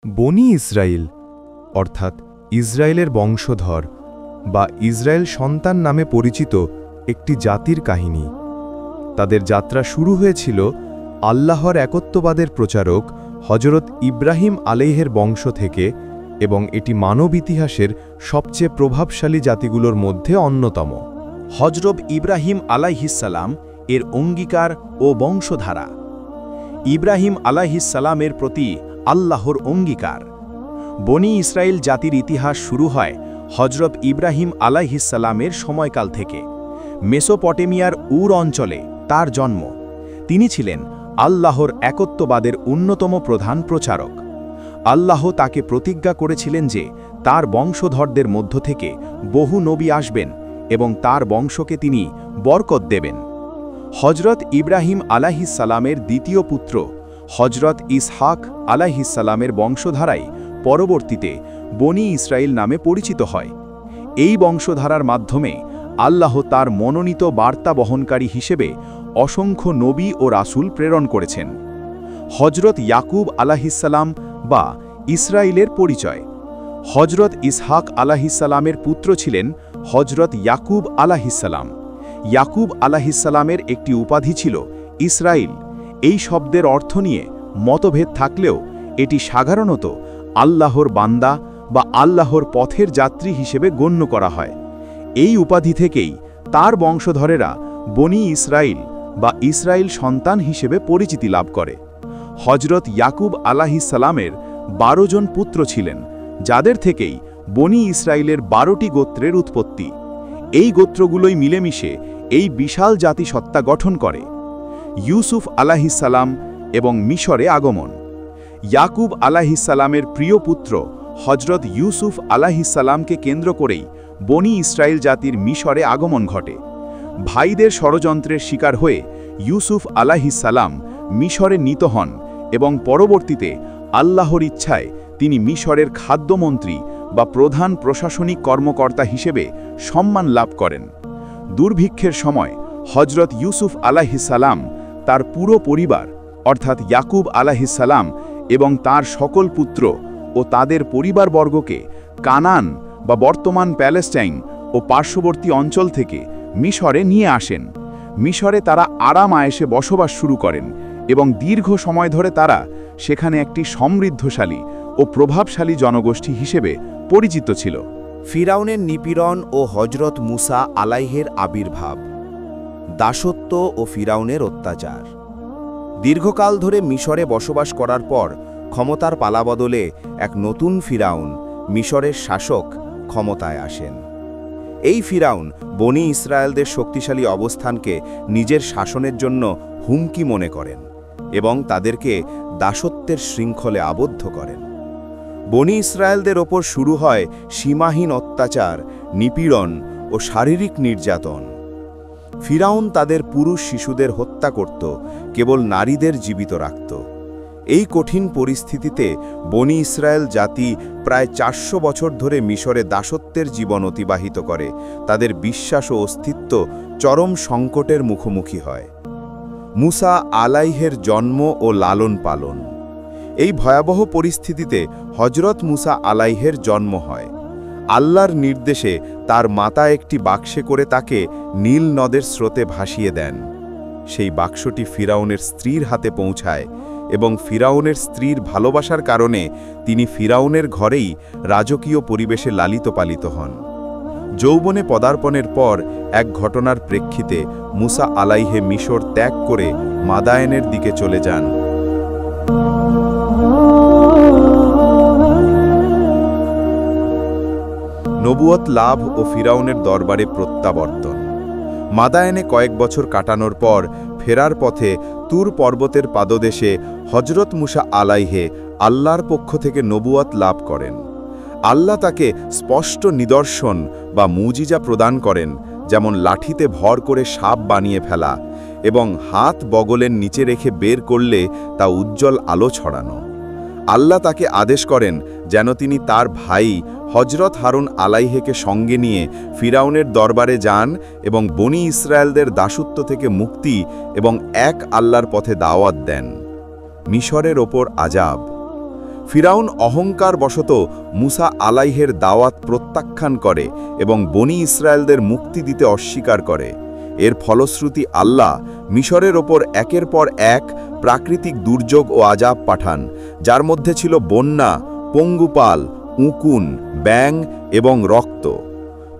বনি ইসরাইল অর্থাৎ ইসরায়েলের বংশধর বা ইসরায়েল সন্তান নামে পরিচিত একটি জাতির কাহিনী। তাদের যাত্রা শুরু হয়েছিল আল্লাহর একত্ববাদের প্রচারক হজরত ইব্রাহিম আলাইহের বংশ থেকে এবং এটি মানব ইতিহাসের সবচেয়ে প্রভাবশালী জাতিগুলোর মধ্যে অন্যতম। হজরত ইব্রাহিম আলাইহিসসালাম এর অঙ্গীকার ও বংশধারা। ইব্রাহিম আলাইহিসসালামের প্রতি আল্লাহর অঙ্গীকার। বনি ইসরায়েল জাতির ইতিহাস শুরু হয় হজরত ইব্রাহিম আলাইহিসসালামের সময়কাল থেকে। মেসোপটেমিয়ার উর অঞ্চলে তার জন্ম। তিনি ছিলেন আল্লাহর একত্ববাদের অন্যতম প্রধান প্রচারক। আল্লাহ তাকে প্রতিজ্ঞা করেছিলেন যে তার বংশধরদের মধ্য থেকে বহু নবী আসবেন এবং তার বংশকে তিনি বরকত দেবেন। হজরত ইব্রাহিম আলাইহিসসালামের দ্বিতীয় পুত্র হজরত ইসহাক আলাইহিসসালামের বংশধারাই পরবর্তীতে বনি ইসরায়েল নামে পরিচিত হয়। এই বংশধারার মাধ্যমে আল্লাহ তার মনোনীত বার্তা বহনকারী হিসেবে অসংখ্য নবী ও রাসূল প্রেরণ করেছেন। হজরত ইয়াকুব আলাইহিসসালাম বা ইসরায়েলের পরিচয়। হজরত ইসহাক আলাইহিসসালামের পুত্র ছিলেন হজরত ইয়াকুব আলাইহিসসালাম। ইয়াকুব আলাইহিসসালামের একটি উপাধি ছিল ইসরায়েল। এই শব্দের অর্থ নিয়ে মতভেদ থাকলেও এটি সাধারণত আল্লাহর বান্দা বা আল্লাহর পথের যাত্রী হিসেবে গণ্য করা হয়। এই উপাধি থেকেই তার বংশধরেরা বনি ইসরায়েল বা ইসরায়েল সন্তান হিসেবে পরিচিতি লাভ করে। হজরত ইয়াকুব আলাইহিসসালামের 12 জন পুত্র ছিলেন, যাদের থেকেই বনি ইসরায়েলের 12টি গোত্রের উৎপত্তি। এই গোত্রগুলোই মিলেমিশে এই বিশাল জাতিসত্তা গঠন করে। ইউসুফ আলাইহিসসালাম এবং মিশরে আগমন। ইয়াকুব আলাইহিসসালামের প্রিয় পুত্র হজরত ইউসুফ আলাইহিসসালামকে কেন্দ্র করেই বনি ইসরায়েল জাতির মিশরে আগমন ঘটে। ভাইদের ষড়যন্ত্রের শিকার হয়ে ইউসুফ আলাইহিসসালাম মিশরে নীত হন এবং পরবর্তীতে আল্লাহর ইচ্ছায় তিনি মিশরের খাদ্যমন্ত্রী বা প্রধান প্রশাসনিক কর্মকর্তা হিসেবে সম্মান লাভ করেন। দুর্ভিক্ষের সময় হজরত ইউসুফ আলাইহিসসালাম তার পুরো পরিবার অর্থাৎ ইয়াকুব আলাইহিসসালাম এবং তার সকল পুত্র ও তাদের পরিবারবর্গকে কানান বা বর্তমান প্যালেস্টাইন ও পার্শ্ববর্তী অঞ্চল থেকে মিশরে নিয়ে আসেন। মিশরে তারা আরাম আয়েশে বসবাস শুরু করেন এবং দীর্ঘ সময় ধরে তারা সেখানে একটি সমৃদ্ধশালী ও প্রভাবশালী জনগোষ্ঠী হিসেবে পরিচিত ছিল। ফিরাউনের নিপীড়ন ও হজরত মুসা আলাইহের আবির্ভাব। দাসত্ব ও ফিরাউনের অত্যাচার। দীর্ঘকাল ধরে মিশরে বসবাস করার পর ক্ষমতার পালাবদলে এক নতুন ফিরাউন মিশরের শাসক ক্ষমতায় আসেন। এই ফিরাউন বনি ইসরায়েলদের শক্তিশালী অবস্থানকে নিজের শাসনের জন্য হুমকি মনে করেন এবং তাদেরকে দাসত্বের শৃঙ্খলে আবদ্ধ করেন। বনি ইসরায়েলদের ওপর শুরু হয় সীমাহীন অত্যাচার, নিপীড়ন ও শারীরিক নির্যাতন। ফিরাউন তাদের পুরুষ শিশুদের হত্যা করত, কেবল নারীদের জীবিত রাখত। এই কঠিন পরিস্থিতিতে বনি ইসরায়েল জাতি প্রায় 400 বছর ধরে মিশরে দাসত্বের জীবন অতিবাহিত করে। তাদের বিশ্বাস ও অস্তিত্ব চরম সংকটের মুখোমুখি হয়। মুসা আলাইহের জন্ম ও লালন পালন। এই ভয়াবহ পরিস্থিতিতে হজরত মুসা আলাইহের জন্ম হয়। আল্লাহর নির্দেশে তার মাতা একটি বাক্সে করে তাকে নীল নদের স্রোতে ভাসিয়ে দেন। সেই বাক্সটি ফিরাউনের স্ত্রীর হাতে পৌঁছায় এবং ফিরাউনের স্ত্রীর ভালোবাসার কারণে তিনি ফিরাউনের ঘরেই রাজকীয় পরিবেশে লালিত পালিত হন। যৌবনে পদার্পণের পর এক ঘটনার প্রেক্ষিতে মুসা আলাইহে মিশর ত্যাগ করে মাদায়েনের দিকে চলে যান। নবুয়ত লাভ ও ফিরাউনের দরবারে প্রত্যাবর্তন। মাদায়েনে কয়েক বছর কাটানোর পর ফেরার পথে তুর পর্বতের পাদদেশে হজরত মুসা আলাইহে আল্লাহর পক্ষ থেকে নবুয়ত লাভ করেন। আল্লাহ তাকে স্পষ্ট নিদর্শন বা মুজিজা প্রদান করেন, যেমন লাঠিতে ভর করে সাপ বানিয়ে ফেলা এবং হাত বগলের নিচে রেখে বের করলে তা উজ্জ্বল আলো ছড়ানো। আল্লাহ তাকে আদেশ করেন যেন তিনি তার ভাই হজরত হারুন আলাইহেকে সঙ্গে নিয়ে ফিরাউনের দরবারে যান এবং বনি ইসরায়েলদের দাসত্ব থেকে মুক্তি এবং এক আল্লাহর পথে দাওয়াত দেন। মিশরের ওপর আযাব। ফিরাউন অহংকারবশত মুসা আলাইহের দাওয়াত প্রত্যাখ্যান করে এবং বনি ইসরায়েলদের মুক্তি দিতে অস্বীকার করে। এর ফলশ্রুতি আল্লাহ মিশরের ওপর একের পর এক প্রাকৃতিক দুর্যোগ ও আযাব পাঠান, যার মধ্যে ছিল বন্যা, পঙ্গুপাল, উকুন, ব্যাঙ এবং রক্ত।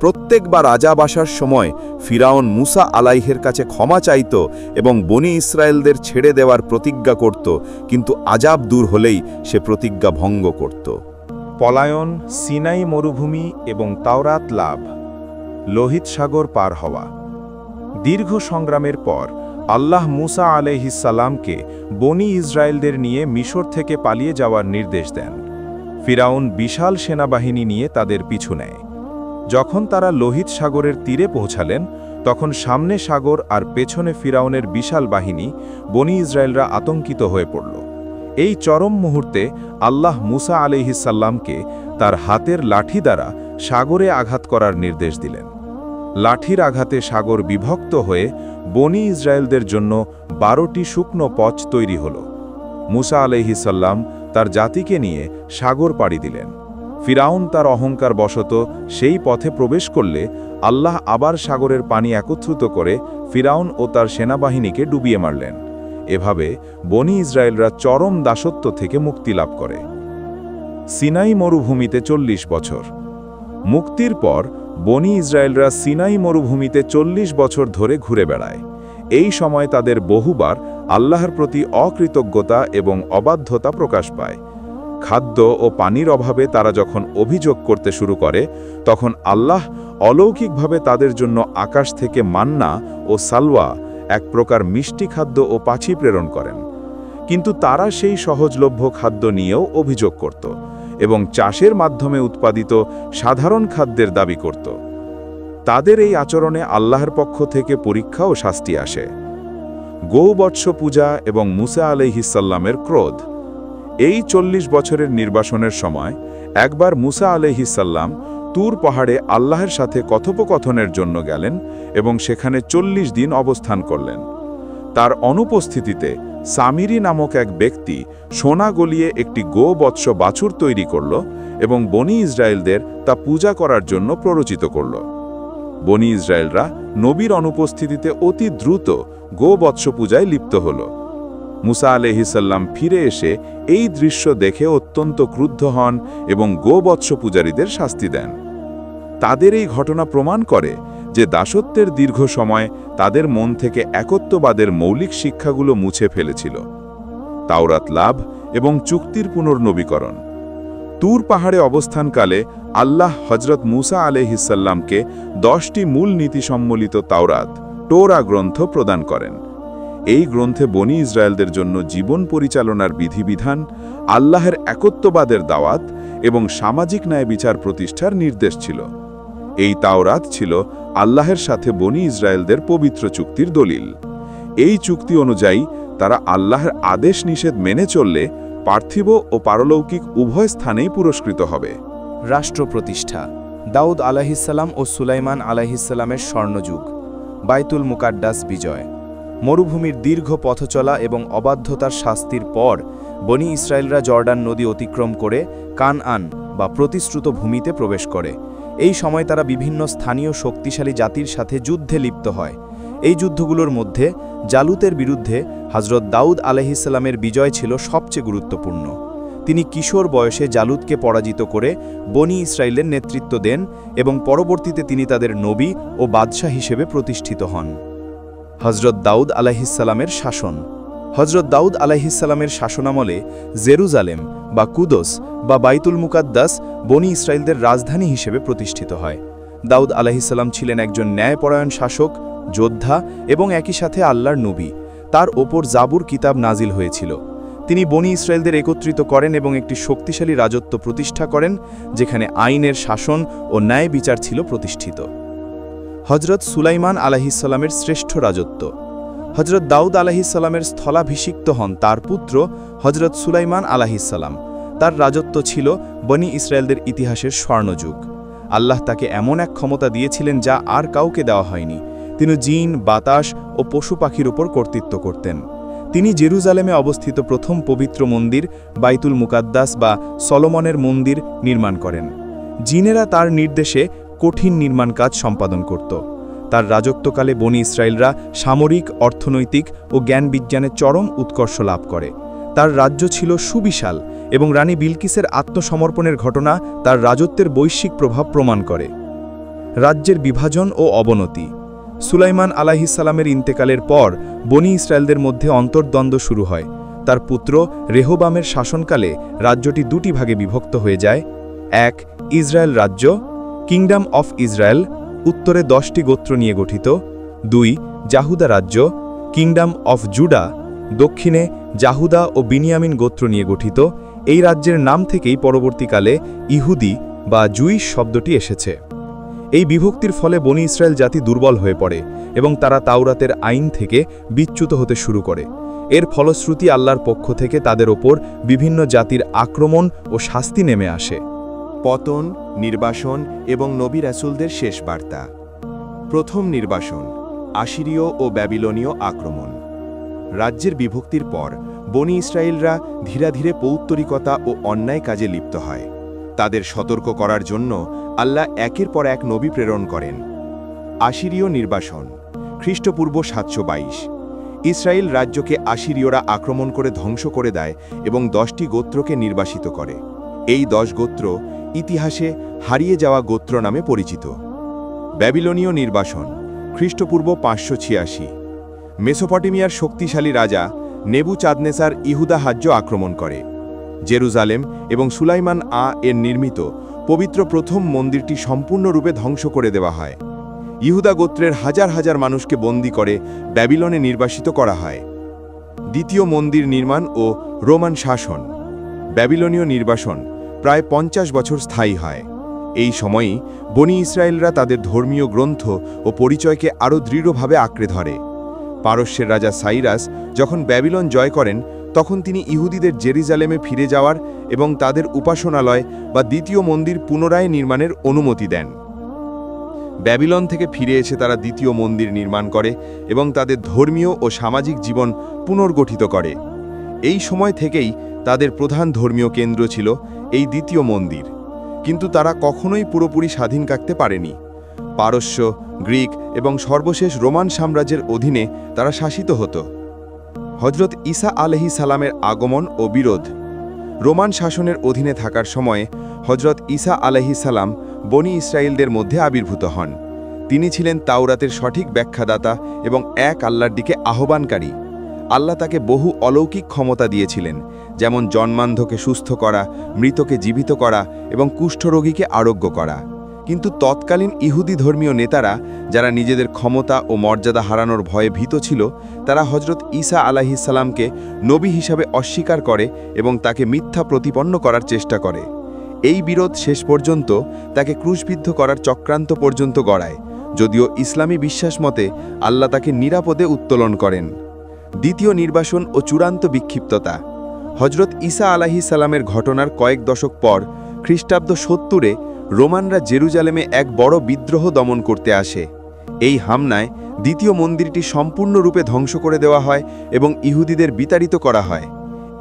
প্রত্যেকবার আযাব আসার সময় ফিরাউন মুসা আলাইহের কাছে ক্ষমা চাইত এবং বনি ইসরায়েলদের ছেড়ে দেওয়ার প্রতিজ্ঞা করত, কিন্তু আযাব দূর হলেই সে প্রতিজ্ঞা ভঙ্গ করত। পলায়ন, সিনাই মরুভূমি এবং তাওরাত লাভ, লোহিত সাগর পার হওয়া। দীর্ঘ সংগ্রামের পর আল্লাহ মুসা আলাইহিসসালামকে বনি ইসরায়েলদের নিয়ে মিশর থেকে পালিয়ে যাওয়ার নির্দেশ দেন। ফিরাউন বিশাল সেনাবাহিনী নিয়ে তাদের পিছু নেয়। যখন তারা লোহিত সাগরের তীরে পৌঁছালেন, তখন সামনে সাগর আর পেছনে ফিরাউনের বিশাল বাহিনী, বনি ইসরায়েলরা আতঙ্কিত হয়ে পড়ল। এই চরম মুহূর্তে আল্লাহ মুসা আলাইহিসসালামকে তার হাতের লাঠি দ্বারা সাগরে আঘাত করার নির্দেশ দিলেন। লাঠির আঘাতে সাগর বিভক্ত হয়ে বনি ইসরায়েলদের জন্য 12টি শুকনো পথ তৈরি হল। মুসা আলাইহিসসালাম তার জাতিকে নিয়ে সাগর পাড়ি দিলেন। ফিরাউন তার অহংকার বশত সেই পথে প্রবেশ করলে আল্লাহ আবার সাগরের পানি একত্রিত করে ফিরাউন ও তার সেনাবাহিনীকে ডুবিয়ে মারলেন। এভাবে বনি ইসরায়েলরা চরম দাসত্ব থেকে মুক্তি লাভ করে। সিনাই মরুভূমিতে 40 বছর। মুক্তির পর বনি ইসরায়েলরা সিনাই মরুভূমিতে 40 বছর ধরে ঘুরে বেড়ায়। এই সময় তাদের বহুবার আল্লাহর প্রতি অকৃতজ্ঞতা এবং অবাধ্যতা প্রকাশ পায়। খাদ্য ও পানির অভাবে তারা যখন অভিযোগ করতে শুরু করে, তখন আল্লাহ অলৌকিকভাবে তাদের জন্য আকাশ থেকে মান্না ও সালওয়া, এক প্রকার মিষ্টি খাদ্য ও পাছি প্রেরণ করেন। কিন্তু তারা সেই সহজলভ্য খাদ্য নিয়েও অভিযোগ করত এবং চাষের মাধ্যমে উৎপাদিত সাধারণ খাদ্যের দাবি করত। তাদের এই আচরণে আল্লাহর পক্ষ থেকে পরীক্ষা ও শাস্তি আসে। গৌবৎস পূজা এবং মুসা আলাইহিসসালামের ক্রোধ। এই 40 বছরের নির্বাসনের সময় একবার মুসা আলাইহিসসালাম তুর পাহাড়ে আল্লাহর সাথে কথোপকথনের জন্য গেলেন এবং সেখানে 40 দিন অবস্থান করলেন। তার অনুপস্থিতিতে সামিরি নামক এক ব্যক্তি সোনা গলিয়ে একটি গোবৎস বাছুর তৈরি করল এবং বনি ইসরায়েলদের তা পূজা করার জন্য প্ররোচিত করল। বনি ইসরায়েলরা নবীর অনুপস্থিতিতে অতি দ্রুত গোবৎস পূজায় লিপ্ত হল। মুসা আলাইহিসসালাম ফিরে এসে এই দৃশ্য দেখে অত্যন্ত ক্রুদ্ধ হন এবং গোবৎস পূজারীদের শাস্তি দেন। তাদের এই ঘটনা প্রমাণ করে যে দাসত্বের দীর্ঘ সময় তাদের মন থেকে একত্ববাদের মৌলিক শিক্ষাগুলো মুছে ফেলেছিল। তাওরাত লাভ এবং চুক্তির পুনর্নবীকরণ। তুর পাহাড়ে অবস্থানকালে আল্লাহ হজরত মুসা আলাইহিসসালামকে 10টি মূল নীতি সম্বলিত তাওরাত, টোরা গ্রন্থ প্রদান করেন। এই গ্রন্থে বনি ইসরায়েলদের জন্য জীবন পরিচালনার বিধিবিধান, আল্লাহের একত্ববাদের দাওয়াত এবং সামাজিক ন্যায় বিচার প্রতিষ্ঠার নির্দেশ ছিল। এই তাওরাত ছিল আল্লাহের সাথে বনি ইসরায়েলদের পবিত্র চুক্তির দলিল। এই চুক্তি অনুযায়ী তারা আল্লাহর আদেশ নিষেধ মেনে চললে পার্থিব ও পারলৌকিক উভয় স্থানেই পুরস্কৃত হবে। রাষ্ট্র প্রতিষ্ঠা। দাউদ আলাইহিসসালাম ও সুলাইমান আলাইহিসসালামের স্বর্ণযুগ। বাইতুল মুকাদ্দাস বিজয়। মরুভূমির দীর্ঘ পথচলা এবং অবাধ্যতার শাস্তির পর বনি ইসরায়েলরা জর্ডান নদী অতিক্রম করে কানআন বা প্রতিশ্রুত ভূমিতে প্রবেশ করে। এই সময় তারা বিভিন্ন স্থানীয় শক্তিশালী জাতির সাথে যুদ্ধে লিপ্ত হয়। এই যুদ্ধগুলোর মধ্যে জালুতের বিরুদ্ধে হযরত দাউদ আলাইহিসসালামের বিজয় ছিল সবচেয়ে গুরুত্বপূর্ণ। তিনি কিশোর বয়সে জালুতকে পরাজিত করে বনি ইসরায়েলের নেতৃত্ব দেন এবং পরবর্তীতে তিনি তাদের নবী ও বাদশাহ হিসেবে প্রতিষ্ঠিত হন। হযরত দাউদ আলাইহিসসালামের শাসন। হযরত দাউদ আলাইহিসসালামের শাসনামলে জেরুজালেম বা কুদস বা বাইতুল মুকাদ্দাস বনি ইসরায়েলদের রাজধানী হিসেবে প্রতিষ্ঠিত হয়। দাউদ আলাইহিসসালাম ছিলেন একজন ন্যায়পরায়ণ শাসক, যোদ্ধা এবং একই সাথে আল্লাহর নবী। তার ওপর জাবুর কিতাব নাজিল হয়েছিল। তিনি বনি ইসরায়েলদের একত্রিত করেন এবং একটি শক্তিশালী রাজত্ব প্রতিষ্ঠা করেন, যেখানে আইনের শাসন ও ন্যায় বিচার ছিল প্রতিষ্ঠিত। হযরত সুলাইমান আলাইহিসসালামের শ্রেষ্ঠ রাজত্ব। হযরত দাউদ আলাইহিসসালামের স্থলাভিষিক্ত হন তার পুত্র হযরত সুলাইমান আলাইহিসসালাম। তার রাজত্ব ছিল বনি ইসরায়েলদের ইতিহাসের স্বর্ণযুগ। আল্লাহ তাকে এমন এক ক্ষমতা দিয়েছিলেন যা আর কাউকে দেওয়া হয়নি। তিনি জিন, বাতাস ও পশু পাখির উপর কর্তৃত্ব করতেন। তিনি জেরুজালেমে অবস্থিত প্রথম পবিত্র মন্দির বাইতুল মুকাদ্দাস বা সলোমনের মন্দির নির্মাণ করেন। জিনেরা তার নির্দেশে কঠিন নির্মাণ কাজ সম্পাদন করত। তার রাজত্বকালে বনি ইসরায়েলরা সামরিক, অর্থনৈতিক ও জ্ঞান বিজ্ঞানে চরম উৎকর্ষ লাভ করে। তার রাজ্য ছিল সুবিশাল এবং রানী বিলকিসের আত্মসমর্পণের ঘটনা তার রাজত্বের বৈশ্বিক প্রভাব প্রমাণ করে। রাজ্যের বিভাজন ও অবনতি। সুলাইমান আলাইহিসসালামের ইন্তেকালের পর বনি ইসরায়েলদের মধ্যে অন্তর্দ্বন্দ্ব শুরু হয়। তার পুত্র রেহবামের শাসনকালে রাজ্যটি দুটি ভাগে বিভক্ত হয়ে যায়। ১. ইসরায়েল রাজ্য, কিংডম অফ ইসরায়েল, উত্তরে 10টি গোত্র নিয়ে গঠিত। ২. জাহুদা রাজ্য, কিংডম অফ জুডা, দক্ষিণে জাহুদা ও বিনিয়ামিন গোত্র নিয়ে গঠিত। এই রাজ্যের নাম থেকেই পরবর্তীকালে ইহুদি বা জুইশ শব্দটি এসেছে। এই বিভক্তির ফলে বনি ইসরায়েল জাতি দুর্বল হয়ে পড়ে এবং তারা তাওরাতের আইন থেকে বিচ্যুত হতে শুরু করে। এর ফলশ্রুতি আল্লাহর পক্ষ থেকে তাদের ওপর বিভিন্ন জাতির আক্রমণ ও শাস্তি নেমে আসে। পতন, নির্বাসন এবং নবী রাসূলদের শেষ বার্তা। প্রথম নির্বাসন, আশিরীয় ও ব্যাবিলনীয় আক্রমণ। রাজ্যের বিভক্তির পর বনি ইসরায়েলরা ধীরে ধীরে পৌত্তরিকতা ও অন্যায় কাজে লিপ্ত হয়। তাদের সতর্ক করার জন্য আল্লাহ একের পর এক নবী প্রেরণ করেন। আশিরীয় নির্বাসন, খ্রিস্টপূর্ব 722। ইসরায়েল রাজ্যকে আশিরীয়রা আক্রমণ করে ধ্বংস করে দেয় এবং 10টি গোত্রকে নির্বাসিত করে। এই 10 গোত্র ইতিহাসে হারিয়ে যাওয়া গোত্র নামে পরিচিত। ব্যাবিলনীয় নির্বাসন, খ্রিস্টপূর্ব 586। মেসোপটেমিয়ার শক্তিশালী রাজা নেবুচাদনেসার ইহুদা রাজ্য আক্রমণ করে। জেরুজালেম এবং সুলাইমান এর নির্মিত পবিত্র প্রথম মন্দিরটি সম্পূর্ণরূপে ধ্বংস করে দেওয়া হয়। ইহুদা গোত্রের হাজার হাজার মানুষকে বন্দী করে ব্যাবিলনে নির্বাসিত করা হয়। দ্বিতীয় মন্দির নির্মাণ ও রোমান শাসন। ব্যাবিলনীয় নির্বাসন প্রায় 50 বছর স্থায়ী হয়। এই সময়ই বনি ইসরায়েলরা তাদের ধর্মীয় গ্রন্থ ও পরিচয়কে আরও দৃঢ়ভাবে আঁকড়ে ধরে। পারস্যের রাজা সাইরাস যখন ব্যাবিলন জয় করেন তখন তিনি ইহুদিদের জেরুজালেমে ফিরে যাওয়ার এবং তাদের উপাসনালয় বা দ্বিতীয় মন্দির পুনরায় নির্মাণের অনুমতি দেন। ব্যাবিলন থেকে ফিরে এসে তারা দ্বিতীয় মন্দির নির্মাণ করে এবং তাদের ধর্মীয় ও সামাজিক জীবন পুনর্গঠিত করে। এই সময় থেকেই তাদের প্রধান ধর্মীয় কেন্দ্র ছিল এই দ্বিতীয় মন্দির, কিন্তু তারা কখনোই পুরোপুরি স্বাধীন থাকতে পারেনি। পারস্য, গ্রিক এবং সর্বশেষ রোমান সাম্রাজ্যের অধীনে তারা শাসিত হতো। হজরত ঈসা আলাইহিস সালামের আগমন ও বিরোধ। রোমান শাসনের অধীনে থাকার সময়ে হজরত ঈসা আলাইহিস সালাম বনি ইসরায়েলদের মধ্যে আবির্ভূত হন। তিনি ছিলেন তাওরাতের সঠিক ব্যাখ্যাদাতা এবং এক আল্লাহর দিকে আহ্বানকারী। আল্লাহ তাকে বহু অলৌকিক ক্ষমতা দিয়েছিলেন, যেমন জন্মান্ধকে সুস্থ করা, মৃতকে জীবিত করা এবং কুষ্ঠরোগীকে আরোগ্য করা। কিন্তু তৎকালীন ইহুদি ধর্মীয় নেতারা, যারা নিজেদের ক্ষমতা ও মর্যাদা হারানোর ভয়ে ভীত ছিল, তারা হজরত ঈসা আলাইহিস সালামকে নবী হিসাবে অস্বীকার করে এবং তাকে মিথ্যা প্রতিপন্ন করার চেষ্টা করে। এই বিরোধ শেষ পর্যন্ত তাকে ক্রুশবিদ্ধ করার চক্রান্ত পর্যন্ত গড়ায়, যদিও ইসলামী বিশ্বাস মতে আল্লাহ তাকে নিরাপদে উত্তোলন করেন। দ্বিতীয় নির্বাসন ও চূড়ান্ত বিক্ষিপ্ততা। হজরত ঈসা আলাইহিস সালামের ঘটনার কয়েক দশক পর খ্রিস্টাব্দ 70-এ রোমানরা জেরুজালেমে এক বড় বিদ্রোহ দমন করতে আসে। এই হামলায় দ্বিতীয় মন্দিরটি সম্পূর্ণরূপে ধ্বংস করে দেওয়া হয় এবং ইহুদিদের বিতাড়িত করা হয়।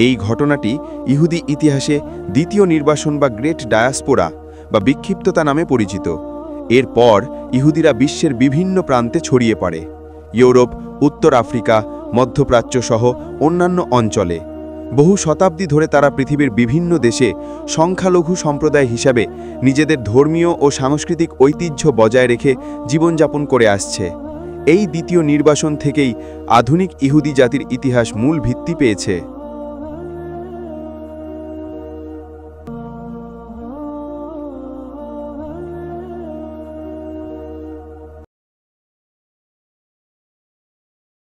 এই ঘটনাটি ইহুদি ইতিহাসে দ্বিতীয় নির্বাসন বা গ্রেট ডায়াসপোরা বা বিক্ষিপ্ততা নামে পরিচিত। এরপর ইহুদিরা বিশ্বের বিভিন্ন প্রান্তে ছড়িয়ে পড়ে। ইউরোপ, উত্তর আফ্রিকা, মধ্যপ্রাচ্য সহ অন্যান্য অঞ্চলে। বহু শতাব্দী ধরে তারা পৃথিবীর বিভিন্ন দেশে সংখ্যালঘু সম্প্রদায় হিসাবে নিজেদের ধর্মীয় ও সাংস্কৃতিক ঐতিহ্য বজায় রেখে জীবনযাপন করে আসছে। এই দ্বিতীয় নির্বাসন থেকেই আধুনিক ইহুদি জাতির ইতিহাস মূল ভিত্তি পেয়েছে।